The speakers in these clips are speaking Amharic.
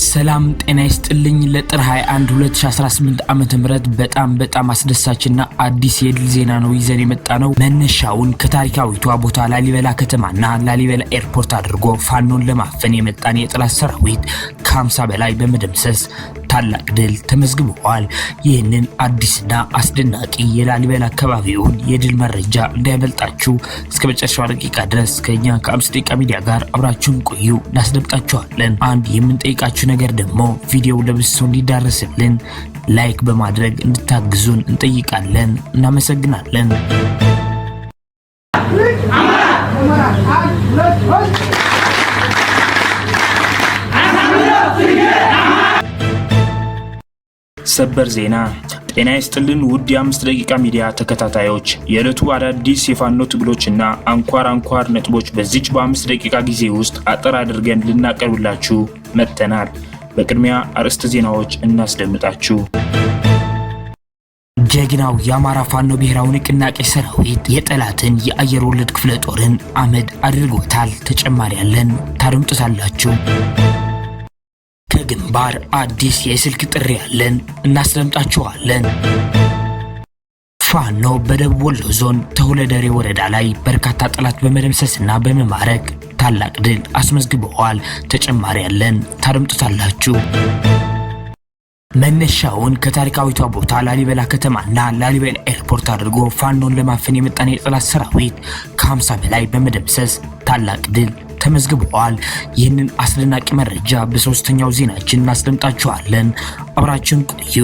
ሰላም ጤና ይስጥልኝ። ለጥር 21 2018 ዓመተ ምህረት በጣም አስደሳችና አዲስ የድል ዜና ነው ይዘን የመጣነው። መነሻውን ከታሪካዊቷ ቦታ ላሊበላ ከተማና ላሊበላ ኤርፖርት አድርጎ ፋኖን ለማፈን የመጣን የጠላት ሰራዊት ከ50 በላይ በመደምሰስ ታላቅ ድል ተመዝግቧል። ይህንን አዲስና አስደናቂ የላሊበላ አካባቢውን የድል መረጃ እንዳይበልጣችሁ እስከ መጨረሻው ደቂቃ ድረስ ከኛ ከአምስት ደቂቃ ሚዲያ ጋር አብራችሁን ቆዩ፣ እናስደምጣችኋለን። አንድ የምንጠይቃችሁ ነገር ደግሞ ቪዲዮው ለብዙ ሰው እንዲዳረስልን ላይክ በማድረግ እንድታግዙን እንጠይቃለን። እናመሰግናለን። ሰበር ዜና። ጤና ይስጥልን ውድ የአምስት ደቂቃ ሚዲያ ተከታታዮች፣ የዕለቱ አዳዲስ የፋኖ ትግሎችና አንኳር ነጥቦች በዚች በ5 ደቂቃ ጊዜ ውስጥ አጠር አድርገን ልናቀርብላችሁ መጥተናል። በቅድሚያ አርዕስተ ዜናዎች እናስደምጣችሁ። ጀግናው የአማራ ፋኖ ብሔራዊ ንቅናቄ ሰራዊት የጠላትን የአየር ወለድ ክፍለ ጦርን አመድ አድርጎታል። ተጨማሪ ያለን ታደምጡታላችሁ። ከግንባር አዲስ የስልክ ጥሪ ያለን እናስደምጣችኋለን። ፋኖ በደቡብ ወሎ ዞን ተሁለደሬ ወረዳ ላይ በርካታ ጠላት በመደምሰስና በመማረክ ታላቅ ድል አስመዝግበዋል። ተጨማሪ ያለን ታደምጡታላችሁ። መነሻውን ከታሪካዊቷ ቦታ ላሊበላ ከተማና ላሊበላ ኤርፖርት አድርጎ ፋኖን ለማፈን የመጣን የጠላት ሰራዊት ከ50 በላይ በመደምሰስ ታላቅ ድል ተመዝግቧል። ይህንን አስደናቂ መረጃ በሶስተኛው ዜናችን እናስደምጣችኋለን። አብራችሁን ቆዩ።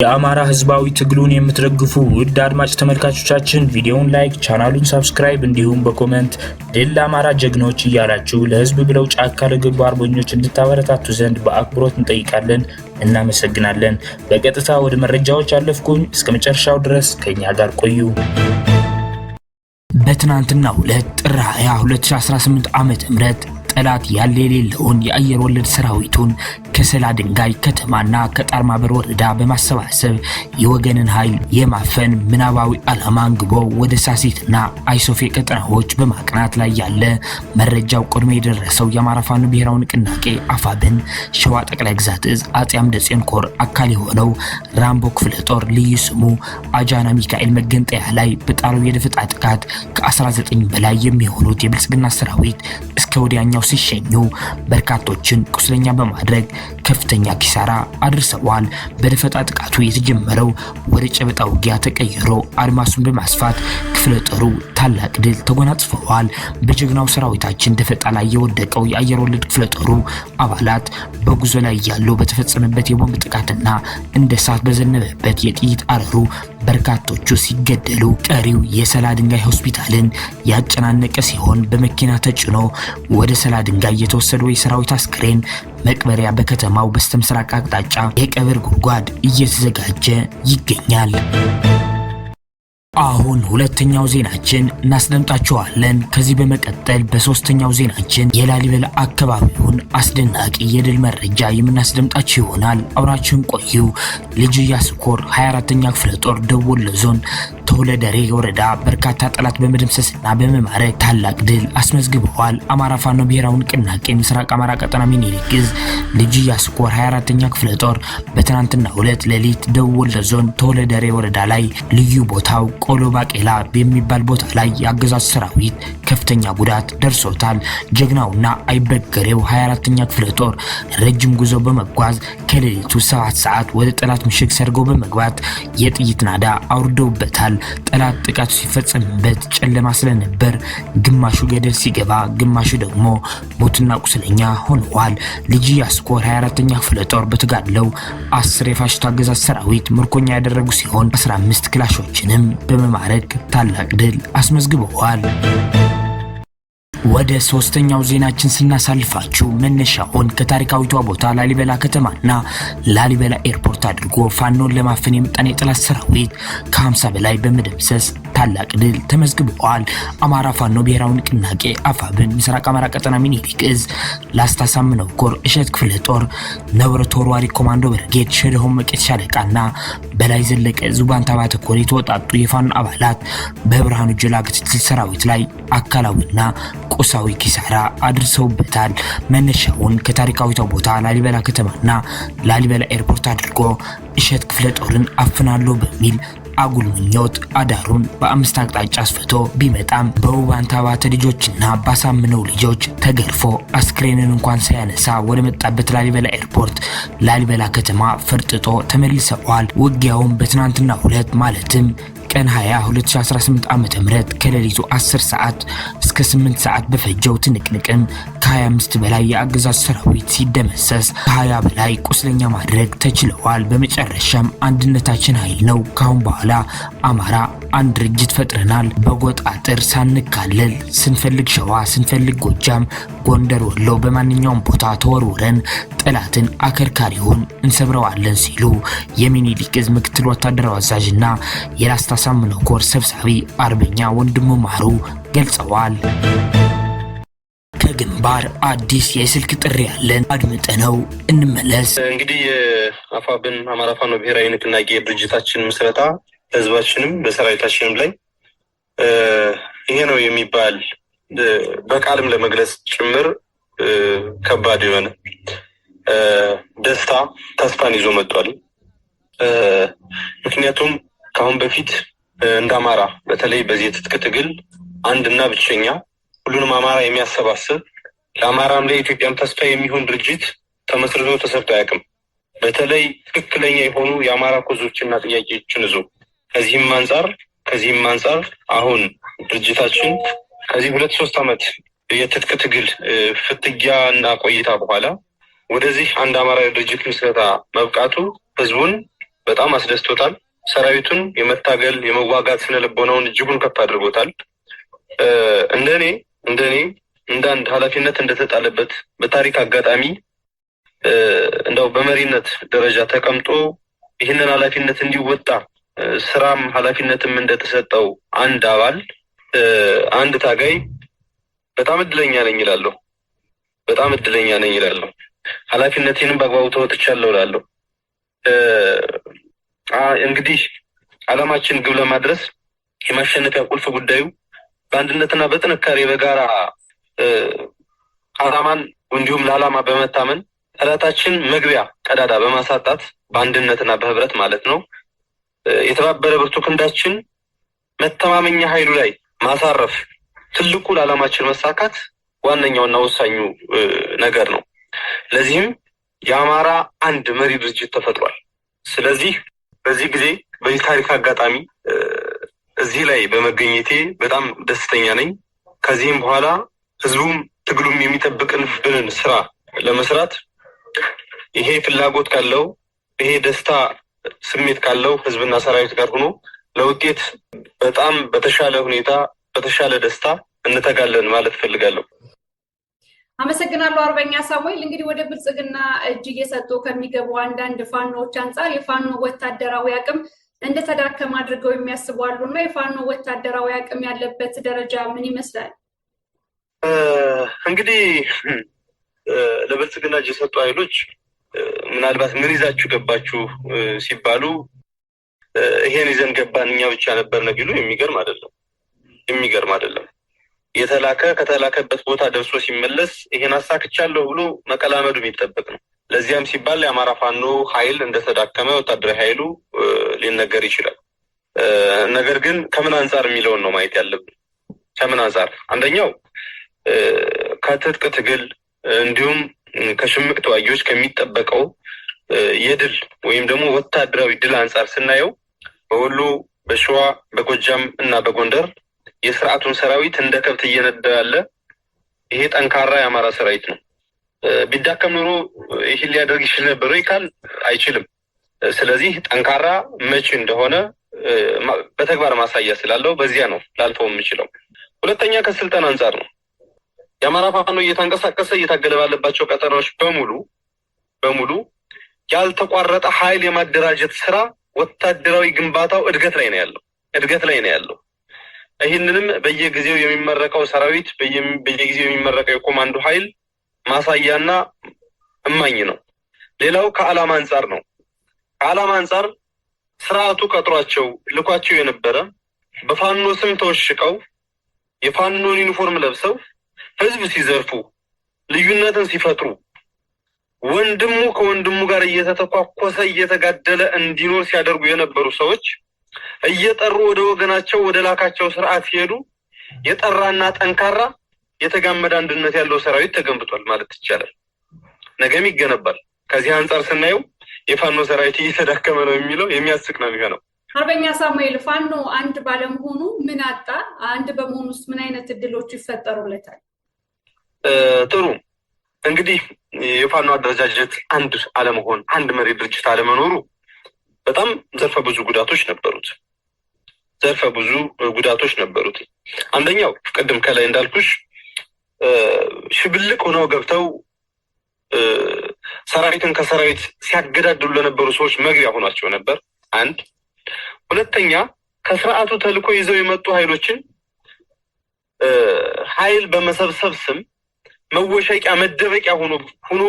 የአማራ ህዝባዊ ትግሉን የምትደግፉ ውድ አድማጭ ተመልካቾቻችን ቪዲዮውን ላይክ፣ ቻናሉን ሰብስክራይብ እንዲሁም በኮሜንት ድል ለአማራ ጀግኖች እያላችሁ ለህዝብ ብለው ጫካ ለገቡ አርበኞች እንድታበረታቱ ዘንድ በአክብሮት እንጠይቃለን። እናመሰግናለን። በቀጥታ ወደ መረጃዎች አለፍኩኝ። እስከ መጨረሻው ድረስ ከኛ ጋር ቆዩ። በትናንትናው ዕለት ጥር 20 2018 ዓመተ ምህረት ጠላት ያለ የሌለውን የአየር ወለድ ሰራዊቱን ከሰላ ድንጋይ ከተማና ከጣርማበር ወረዳ በማሰባሰብ የወገንን ኃይል የማፈን ምናባዊ ዓላማ አንግቦ ወደ ሳሲትና አይሶፌ ቀጠናዎች በማቅናት ላይ ያለ መረጃው ቀድሞ የደረሰው የአማራ ፋኖ ብሔራዊ ንቅናቄ አፋብን ሸዋ ጠቅላይ ግዛት እዝ አጼ አምደ ጽዮን ኮር አካል የሆነው ራምቦ ክፍለ ጦር ልዩ ስሙ አጃና ሚካኤል መገንጠያ ላይ በጣለው የደፈጣ ጥቃት ከ19 በላይ የሚሆኑት የብልጽግና ሰራዊት እስከ ወዲያኛው ሲሸኙ በርካቶችን ቁስለኛ በማድረግ ከፍተኛ ኪሳራ አድርሰዋል። በደፈጣ ጥቃቱ የተጀመረው ወደ ጨበጣ ውጊያ ተቀይሮ አድማሱን በማስፋት ክፍለ ጦሩ ታላቅ ድል ተጎናጽፈዋል። በጀግናው ሰራዊታችን ደፈጣ ላይ የወደቀው የአየር ወለድ ክፍለ ጦሩ አባላት በጉዞ ላይ ያሉ በተፈጸመበት የቦምብ ጥቃትና እንደ እሳት በዘነበበት የጥይት አረሩ በርካቶቹ ሲገደሉ፣ ቀሪው የሰላ ድንጋይ ሆስፒታልን ያጨናነቀ ሲሆን በመኪና ተጭኖ ወደ ሰላ ድንጋይ የተወሰደው የሰራዊት አስክሬን መቅበሪያ በከተማው በስተምስራቅ አቅጣጫ የቀብር ጉድጓድ እየተዘጋጀ ይገኛል። አሁን ሁለተኛው ዜናችን እናስደምጣችኋለን። ከዚህ በመቀጠል በሶስተኛው ዜናችን የላሊበላ አካባቢውን አስደናቂ የድል መረጃ የምናስደምጣችሁ ይሆናል። አብራችሁን ቆዩ። ልጅ ኢያሱ ኮር 24ኛ ክፍለ ጦር ደቡብ ወሎ ዞን ተሁለደሬ ወረዳ በርካታ ጠላት በመደምሰስና በመማረክ ታላቅ ድል አስመዝግበዋል። አማራ ፋኖ ብሔራዊ ንቅናቄ ምስራቅ አማራ ቀጠና ሚኒሊክ ዕዝ ልጅ ኢያሱ ኮር 24ኛ ክፍለ ጦር በትናንትናው ዕለት ሌሊት ደቡብ ወሎ ዞን ተሁለደሬ ወረዳ ላይ ልዩ ቦታው ቆሎ ባቄላ በሚባል ቦታ ላይ የአገዛዝ ሰራዊት ከፍተኛ ጉዳት ደርሶታል። ጀግናውና አይበገሬው 24ኛ ክፍለ ጦር ረጅም ጉዞ በመጓዝ ከሌሊቱ 7 ሰዓት ወደ ጠላት ምሽግ ሰርገው በመግባት የጥይት ናዳ አውርደውበታል። ጠላት ጥቃቱ ሲፈጸምበት ጨለማ ስለነበር ግማሹ ገደል ሲገባ፣ ግማሹ ደግሞ ሞትና ቁስለኛ ሆነዋል። ልጅ ኢያሱ ኮር 24ኛ ክፍለ ጦር በተጋድለው 10 የፋሽስቱ አገዛዝ ሰራዊት ምርኮኛ ያደረጉ ሲሆን 15 ክላሾችንም በመማረክ ታላቅ ድል አስመዝግበዋል። ወደ ሶስተኛው ዜናችን ስናሳልፋችሁ መነሻውን ከታሪካዊቷ ቦታ ላሊበላ ከተማና ላሊበላ ኤርፖርት አድርጎ ፋኖን ለማፈን የመጣን የጠላት ሰራዊት ከ50 በላይ በመደምሰስ ታላቅ ድል ተመዝግበዋል። አማራ ፋኖ ብሔራዊ ንቅናቄ አፋብን ምስራቅ አማራ ቀጠና ሚኒሊክ እዝ ላስታ ሳምነው ኮር እሸት ክፍለ ጦር ነብረ ተወርዋሪ ኮማንዶ ብርጌድ ሸደሆም መቄት ሻለቃና በላይ ዘለቀ ዙባንታ ባተኮር የተወጣጡ የፋኖ አባላት በብርሃኑ ጁላ ክትትል ሰራዊት ላይ አካላዊና ቁሳዊ ኪሳራ አድርሰውበታል። መነሻውን ከታሪካዊቷ ቦታ ላሊበላ ከተማና ላሊበላ ኤርፖርት አድርጎ እሸት ክፍለ ጦርን አፍናለሁ በሚል አጉል ምኞት አዳሩን በአምስት አቅጣጫ አስፍቶ ቢመጣም በውባንታ ባተ ልጆችና ባሳምነው ልጆች ተገርፎ አስክሬንን እንኳን ሳያነሳ ወደ መጣበት ላሊበላ ኤርፖርት ላሊበላ ከተማ ፈርጥጦ ተመልሰዋል። ውጊያውም በትናንትናው ዕለት ማለትም ቀን 20 2018 ዓመተ ምህረት ከሌሊቱ 10 ሰዓት እስከ 8 ሰዓት በፈጀው ትንቅንቅም ከ25 በላይ የአገዛዝ ሰራዊት ሲደመሰስ ከ20 በላይ ቁስለኛ ማድረግ ተችሏል። በመጨረሻም አንድነታችን ኃይል ነው፣ ካሁን በኋላ አማራ አንድ ድርጅት ፈጥረናል፣ በጎጥ አጥር ሳንካለል ስንፈልግ ሸዋ ስንፈልግ ጎጃም ጎንደር ወሎ በማንኛውም ቦታ ተወርውረን ጠላትን አከርካሪውን እንሰብረዋለን ሲሉ የሚኒሊክ እዝ ምክትል ወታደራዊ አዛዥና የላስታ ሳምነው ኮር ሰብሳቢ አርበኛ ወንድሙ ማሩ ገልጸዋል። ከግንባር አዲስ የስልክ ጥሪ ያለን አድምጠነው እንመለስ። እንግዲህ አፋብን አማራ ፋኖ ብሔራዊ ንቅናቄ ድርጅታችን ምስረታ ህዝባችንም በሰራዊታችንም ላይ ይሄ ነው የሚባል በቃልም ለመግለጽ ጭምር ከባድ የሆነ ደስታ ተስፋን ይዞ መጥቷል። ምክንያቱም ከአሁን በፊት እንደ አማራ በተለይ በዚህ የትጥቅ ትግል አንድና ብቸኛ ሁሉንም አማራ የሚያሰባስብ ለአማራም ለኢትዮጵያም ተስፋ የሚሆን ድርጅት ተመስርቶ ተሰርቶ አያውቅም። በተለይ ትክክለኛ የሆኑ የአማራ ኮዞችና ጥያቄዎችን ይዞ ከዚህም አንጻር አሁን ድርጅታችን ከዚህ 2-3 ዓመት የትጥቅ ትግል ፍትጊያ እና ቆይታ በኋላ ወደዚህ አንድ አማራዊ ድርጅት ምስረታ መብቃቱ ህዝቡን በጣም አስደስቶታል። ሰራዊቱን የመታገል የመዋጋት ስነልቦናውን እጅጉን ከፍ አድርጎታል። እንደኔ እንደ አንድ ኃላፊነት እንደተጣለበት በታሪክ አጋጣሚ እንደው በመሪነት ደረጃ ተቀምጦ ይህንን ኃላፊነት እንዲወጣ ስራም ኃላፊነትም እንደተሰጠው አንድ አባል አንድ ታጋይ በጣም እድለኛ ነኝ እላለሁ። ኃላፊነቴንም በአግባቡ ተወጥቻለሁ እላለሁ። እንግዲህ ዓላማችን ግብ ለማድረስ የማሸነፊያ ቁልፍ ጉዳዩ በአንድነትና በጥንካሬ በጋራ ዓላማን እንዲሁም ለዓላማ በመታመን ጠላታችን መግቢያ ቀዳዳ በማሳጣት በአንድነትና በህብረት ማለት ነው የተባበረ ብርቱ ክንዳችን መተማመኛ ኃይሉ ላይ ማሳረፍ ትልቁ ለዓላማችን መሳካት ዋነኛውና ወሳኙ ነገር ነው። ለዚህም የአማራ አንድ መሪ ድርጅት ተፈጥሯል። ስለዚህ በዚህ ጊዜ በዚህ ታሪክ አጋጣሚ እዚህ ላይ በመገኘቴ በጣም ደስተኛ ነኝ። ከዚህም በኋላ ህዝቡም ትግሉም የሚጠብቅብንን ስራ ለመስራት ይሄ ፍላጎት ካለው ይሄ ደስታ ስሜት ካለው ህዝብና ሰራዊት ጋር ሆኖ ለውጤት በጣም በተሻለ ሁኔታ በተሻለ ደስታ እንተጋለን ማለት ፈልጋለሁ። አመሰግናለሁ አርበኛ ሳሙኤል። እንግዲህ ወደ ብልጽግና እጅ እየሰጡ ከሚገቡ አንዳንድ ፋኖዎች አንጻር የፋኖ ወታደራዊ አቅም እንደተዳከመ አድርገው የሚያስቡ አሉና የፋኖ ወታደራዊ አቅም ያለበት ደረጃ ምን ይመስላል? እንግዲህ ለብልጽግና እጅ የሰጡ ኃይሎች ምናልባት ምን ይዛችሁ ገባችሁ ሲባሉ ይሄን ይዘን ገባን እኛ ብቻ ነበርን ቢሉ የሚገርም አይደለም። ከተላከበት ቦታ ደርሶ ሲመለስ ይሄን አሳክቻለሁ ብሎ መቀላመዱ የሚጠበቅ ነው። ለዚያም ሲባል የአማራ ፋኖ ኃይል እንደተዳከመ ወታደራዊ ኃይሉ ሊነገር ይችላል። ነገር ግን ከምን አንጻር የሚለውን ነው ማየት ያለብን። ከምን አንጻር? አንደኛው ከትጥቅ ትግል እንዲሁም ከሽምቅ ተዋጊዎች ከሚጠበቀው የድል ወይም ደግሞ ወታደራዊ ድል አንጻር ስናየው በወሎ፣ በሸዋ፣ በጎጃም እና በጎንደር የስርዓቱን ሰራዊት እንደ ከብት እየነዳ ያለ ይሄ ጠንካራ የአማራ ሰራዊት ነው። ቢዳከም ኖሮ ይህን ሊያደርግ ይችል ነበር ወይ ካል አይችልም። ስለዚህ ጠንካራ መቼ እንደሆነ በተግባር ማሳያ ስላለው በዚያ ነው ላልፈው የምችለው። ሁለተኛ ከስልጠና አንጻር ነው። የአማራ ፋኖ እየተንቀሳቀሰ እየታገለ ባለባቸው ቀጠናዎች በሙሉ ያልተቋረጠ ኃይል የማደራጀት ስራ ወታደራዊ ግንባታው እድገት ላይ ነው ያለው። ይህንንም በየጊዜው የሚመረቀው ሰራዊት በየጊዜው የሚመረቀው የኮማንዶ ኃይል ማሳያና እማኝ ነው። ሌላው ከዓላማ አንጻር ነው። ከዓላማ አንጻር ስርዓቱ ቀጥሯቸው ልኳቸው የነበረ በፋኖ ስም ተወሽቀው የፋኖን ዩኒፎርም ለብሰው ህዝብ ሲዘርፉ፣ ልዩነትን ሲፈጥሩ፣ ወንድሙ ከወንድሙ ጋር እየተተኳኮሰ እየተጋደለ እንዲኖር ሲያደርጉ የነበሩ ሰዎች እየጠሩ ወደ ወገናቸው ወደ ላካቸው ስርዓት ሲሄዱ የጠራና ጠንካራ የተጋመደ አንድነት ያለው ሰራዊት ተገንብቷል ማለት ይቻላል። ነገም ይገነባል። ከዚህ አንጻር ስናየው የፋኖ ሰራዊት እየተዳከመ ነው የሚለው የሚያስቅ ነው የሚሆነው። አርበኛ ሳሙኤል፣ ፋኖ አንድ ባለመሆኑ ምን አጣ? አንድ በመሆኑ ውስጥ ምን አይነት እድሎች ይፈጠሩለታል? ጥሩ እንግዲህ የፋኖ አደረጃጀት አንድ አለመሆን፣ አንድ መሪ ድርጅት አለመኖሩ በጣም ዘርፈ ብዙ ጉዳቶች ነበሩት። አንደኛው ቅድም ከላይ እንዳልኩሽ ሽብልቅ ሆነው ገብተው ሰራዊትን ከሰራዊት ሲያገዳድሉ ለነበሩ ሰዎች መግቢያ ሆኗቸው ነበር። አንድ ሁለተኛ ከስርዓቱ ተልዕኮ ይዘው የመጡ ኃይሎችን ኃይል በመሰብሰብ ስም መወሸቂያ መደበቂያ ሆኖ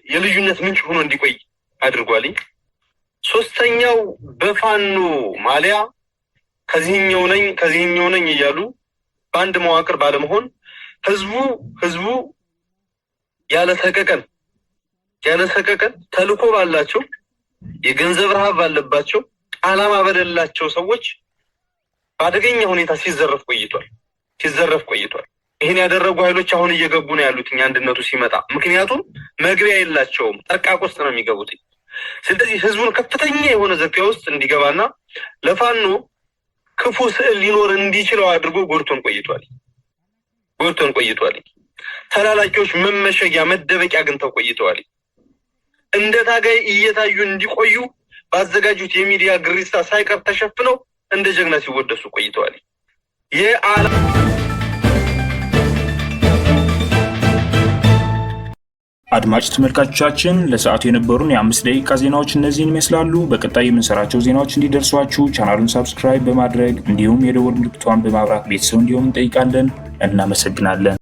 የልዩነት ምንጭ ሆኖ እንዲቆይ አድርጓልኝ። ሶስተኛው በፋኖ ማሊያ ከዚህኛው ነኝ እያሉ በአንድ መዋቅር ባለመሆን ህዝቡ ያለ ሰቀቀን ተልዕኮ ባላቸው የገንዘብ ረሃብ ባለባቸው ዓላማ በሌላቸው ሰዎች በአደገኛ ሁኔታ ሲዘረፍ ቆይቷል። ይህን ያደረጉ ኃይሎች አሁን እየገቡ ነው ያሉት አንድነቱ ሲመጣ። ምክንያቱም መግቢያ የላቸውም፣ ጠርቃቅ ውስጥ ነው የሚገቡት። ስለዚህ ህዝቡን ከፍተኛ የሆነ ዘፊያ ውስጥ እንዲገባና ለፋኖ ክፉ ስዕል ሊኖር እንዲችለው አድርጎ ጎድቶን ቆይቷል። ተላላኪዎች መመሸጊያ መደበቂያ አግኝተው ቆይተዋል። እንደ ታጋይ እየታዩ እንዲቆዩ ባዘጋጁት የሚዲያ ግሪሳ ሳይቀር ተሸፍነው እንደ ጀግና ሲወደሱ ቆይተዋል። አድማጭ ተመልካቾቻችን ለሰዓቱ የነበሩን የ5 ደቂቃ ዜናዎች እነዚህን ይመስላሉ። በቀጣይ የምንሰራቸው ዜናዎች እንዲደርሷችሁ ቻናሉን ሰብስክራይብ በማድረግ እንዲሁም የደወል ምልክቷን በማብራት ቤተሰብ እንዲሆኑ እንጠይቃለን። እናመሰግናለን።